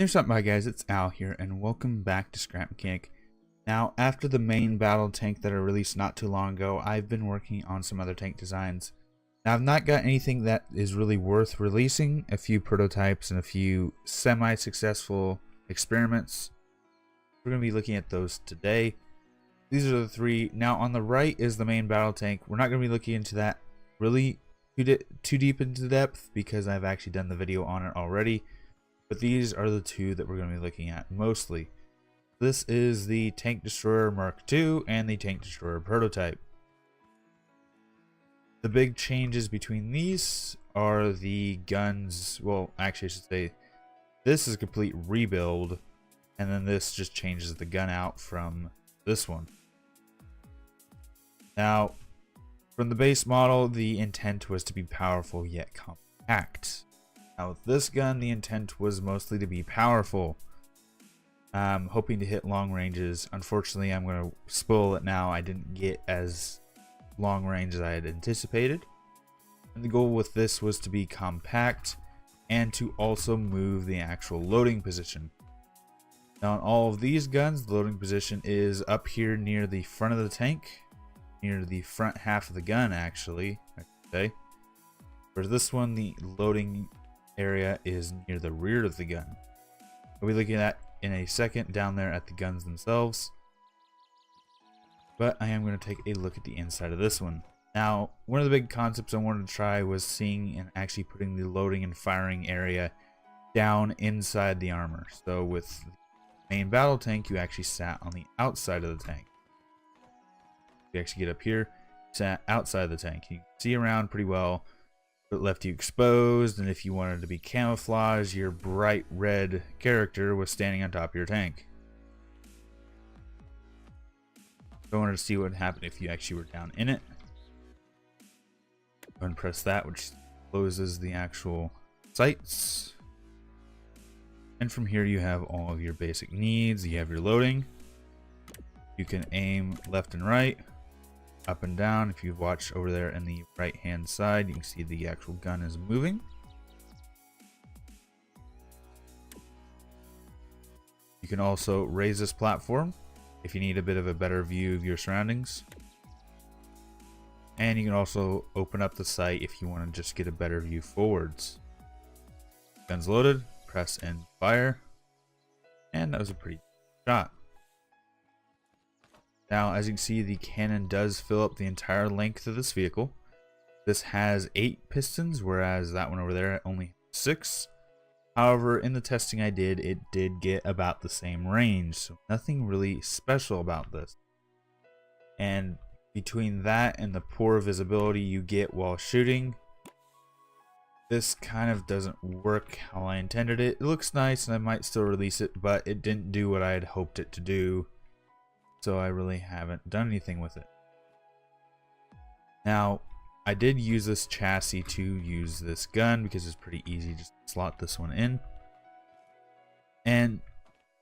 Hey, what's up, my guys? It's Al here, and welcome back to Scrap Mechanic. Now, after the main battle tank that I released not too long ago, I've been working on some other tank designs. Now, I've not got anything that is really worth releasing, a few prototypes and a few semi-successful experiments. We're going to be looking at those today. These are the three. Now, on the right is the main battle tank. We're not going to be looking into that really too deep into depth because I've actually done the video on it already. But these are the two that we're going to be looking at mostly. This is the Tank Destroyer Mark II and the Tank Destroyer prototype. The big changes between these are the guns. Well, actually I should say this is a complete rebuild, and then this just changes the gun out from this one. Now, from the base model, the intent was to be powerful yet compact. Now with this gun, the intent was mostly to be powerful, hoping to hit long ranges. Unfortunately, I'm going to spoil it now, I didn't get as long range as I had anticipated. And the goal with this was to be compact and to also move the actual loading position. Now on all of these guns, the loading position is up here near the front of the tank, near the front half of the gun actually, I should say. For this one, the loading area is near the rear of the gun. We'll be looking at in a second down there at the guns themselves, but I am going to take a look at the inside of this one. Now, one of the big concepts I wanted to try was seeing and actually putting the loading and firing area down inside the armor. So with the main battle tank, you actually sat on the outside of the tank. You actually get up here, sat outside the tank. You can see around pretty well. It left you exposed, and if you wanted to be camouflaged, your bright red character was standing on top of your tank. So I wanted to see what would happen if you actually were down in it. Go ahead and press that, which closes the actual sights. And from here you have all of your basic needs. You have your loading. You can aim left and right, up and down. If you've watched over there in the right hand side, you can see the actual gun is moving. You can also raise this platform if you need a bit of a better view of your surroundings, and you can also open up the sight if you want to just get a better view forwards. Gun's loaded, press and fire, and that was a pretty shot. Now, as you can see, the cannon does fill up the entire length of this vehicle. This has 8 pistons, whereas that one over there only has 6. However, in the testing I did, it did get about the same range, so nothing really special about this. And between that and the poor visibility you get while shooting, this kind of doesn't work how I intended it. It looks nice, and I might still release it, but it didn't do what I had hoped it to do. So I really haven't done anything with it. Now, I did use this chassis to use this gun because it's pretty easy to slot this one in. And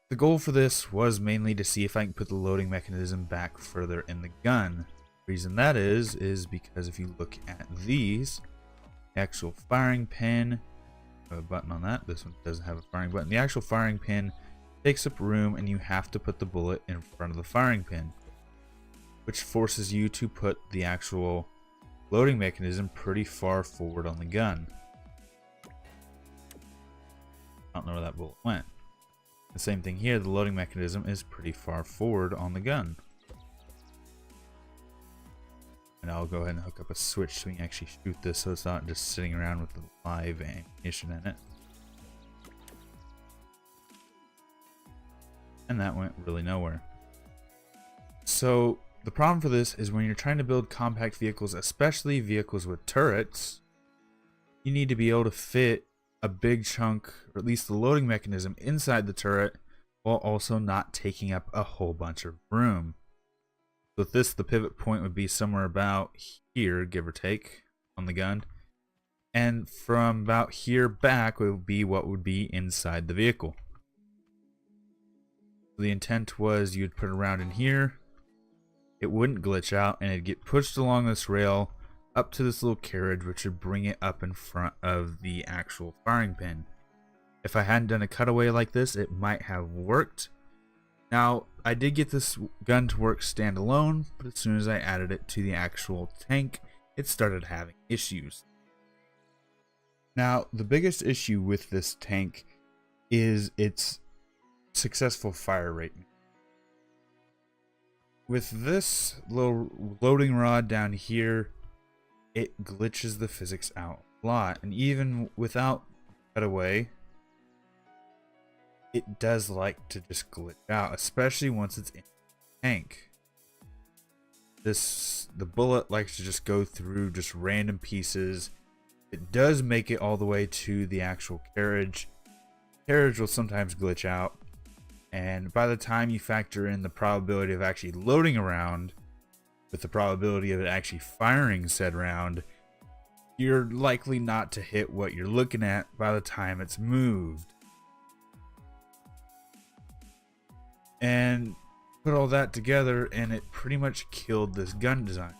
the goal for this was mainly to see if I can put the loading mechanism back further in the gun. The reason that is because if you look at these, the actual firing pin, I have a button on that. This one doesn't have a firing button. The actual firing pin takes up room, and you have to put the bullet in front of the firing pin, which forces you to put the actual loading mechanism pretty far forward on the gun. I don't know where that bullet went. The same thing here, the loading mechanism is pretty far forward on the gun. And I'll go ahead and hook up a switch so we can actually shoot this, so it's not just sitting around with the live ammunition in it. And that went really nowhere. So the problem for this is when you're trying to build compact vehicles, especially vehicles with turrets, you need to be able to fit a big chunk, or at least the loading mechanism, inside the turret while also not taking up a whole bunch of room. With this, the pivot point would be somewhere about here, give or take, on the gun. And from about here back would be what would be inside the vehicle. The intent was you'd put it around in here, it wouldn't glitch out, and it'd get pushed along this rail up to this little carriage, which would bring it up in front of the actual firing pin. If I hadn't done a cutaway like this, it might have worked. Now, I did get this gun to work standalone, but as soon as I added it to the actual tank, it started having issues. Now, the biggest issue with this tank is its successful fire rate. With this little loading rod down here, it glitches the physics out a lot, and even without cutaway, it does like to just glitch out, especially once it's in the tank. The bullet likes to just go through just random pieces. It does make it all the way to the actual carriage. Carriage will sometimes glitch out, and by the time you factor in the probability of actually loading a round with the probability of it actually firing said round, you're likely not to hit what you're looking at by the time it's moved. And put all that together, and it pretty much killed this gun design.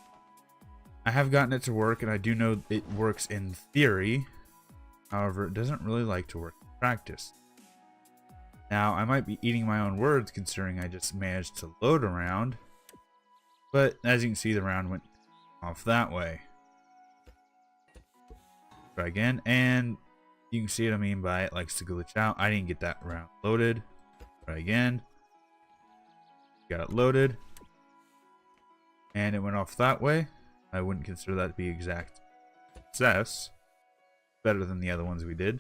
I have gotten it to work, and I do know it works in theory. However, it doesn't really like to work in practice. Now, I might be eating my own words considering I just managed to load a round, but as you can see, the round went off that way. Try again, and you can see what I mean by it likes to glitch out. I didn't get that round loaded. Try again. Got it loaded, and it went off that way. I wouldn't consider that to be exact success. Better than the other ones we did.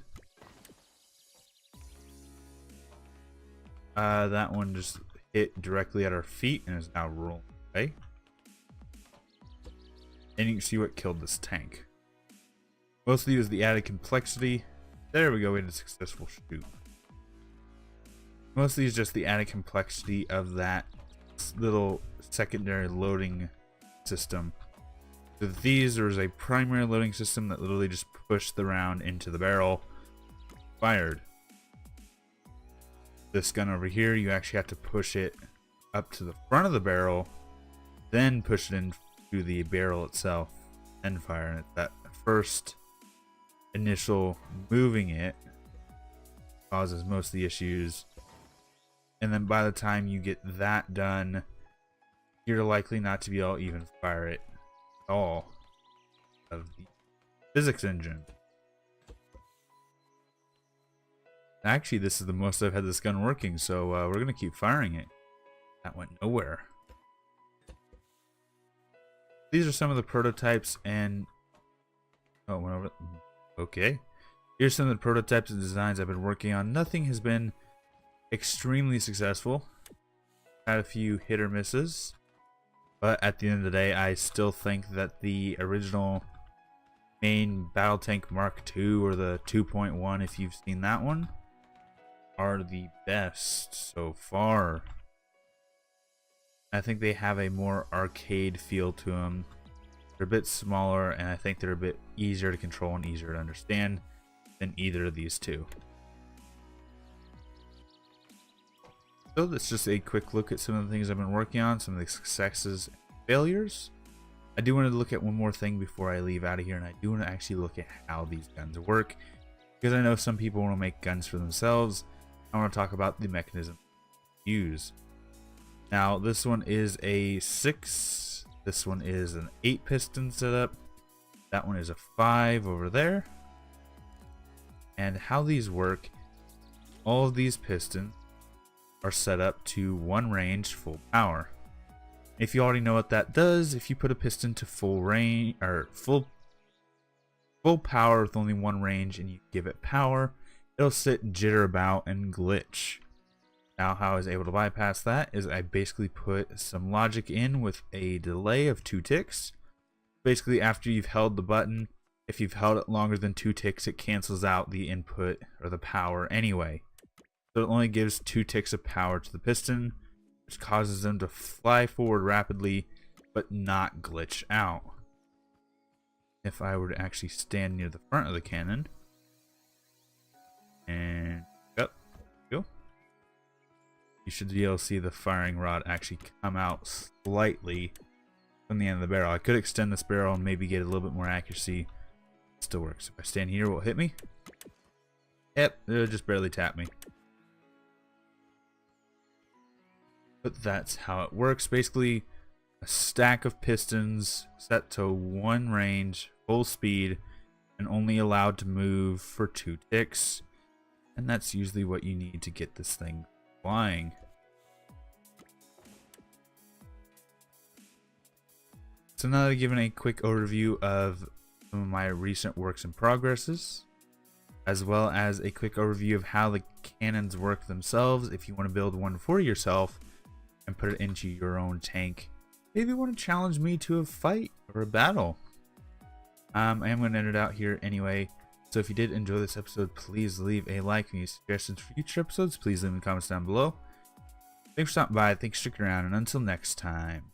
That one just hit directly at our feet and is now rolling away. And you can see what killed this tank. Mostly it was the added complexity. There we go, we had a successful shoot. Mostly it's just the added complexity of that little secondary loading system. So these, there was a primary loading system that literally just pushed the round into the barrel, fired. This gun over here, you actually have to push it up to the front of the barrel, then push it into the barrel itself, and fire. And that first initial moving it causes most of the issues. And then by the time you get that done, you're likely not to be able to even fire it at all of the physics engine. Actually, this is the most I've had this gun working, so we're going to keep firing it. That went nowhere. These are some of the prototypes and... Oh, it went over. Okay. Here's some of the prototypes and designs I've been working on. Nothing has been extremely successful. Had a few hit or misses. But at the end of the day, I still think that the original main Battle Tank Mark II, or the 2.1 if you've seen that one, are the best so far. I think they have a more arcade feel to them. They're a bit smaller, and I think they're a bit easier to control and easier to understand than either of these two. So that's just a quick look at some of the things I've been working on, some of the successes and failures. I do want to look at one more thing before I leave out of here, and I do want to actually look at how these guns work, because I know some people want to make guns for themselves. I want to talk about the mechanism used. Now, this one is a 6. This one is an 8 piston setup. That one is a 5 over there. And how these work, all of these pistons are set up to one range, full power. If you already know what that does, if you put a piston to full range or full power with only one range and you give it power, it'll sit, jitter about, and glitch. Now, how I was able to bypass that is I basically put some logic in with a delay of 2 ticks. Basically, after you've held the button, if you've held it longer than 2 ticks, it cancels out the input or the power anyway. So it only gives 2 ticks of power to the piston, which causes them to fly forward rapidly, but not glitch out. If I were to actually stand near the front of the cannon, and up, go, you should be able to see the firing rod actually come out slightly from the end of the barrel. I could extend this barrel and maybe get a little bit more accuracy. It still works. If I stand here, will it hit me? Yep, it'll just barely tap me. But that's how it works. Basically, a stack of pistons set to one range, full speed, and only allowed to move for 2 ticks. And that's usually what you need to get this thing flying. So now I've given a quick overview of some of my recent works in progresses, as well as a quick overview of how the cannons work themselves if you want to build one for yourself and put it into your own tank. Maybe you want to challenge me to a fight or a battle. I am going to end it out here anyway. So if you did enjoy this episode, please leave a like. Any suggestions for future episodes, please leave in the comments down below. Thanks for stopping by. Thanks for sticking around. And until next time.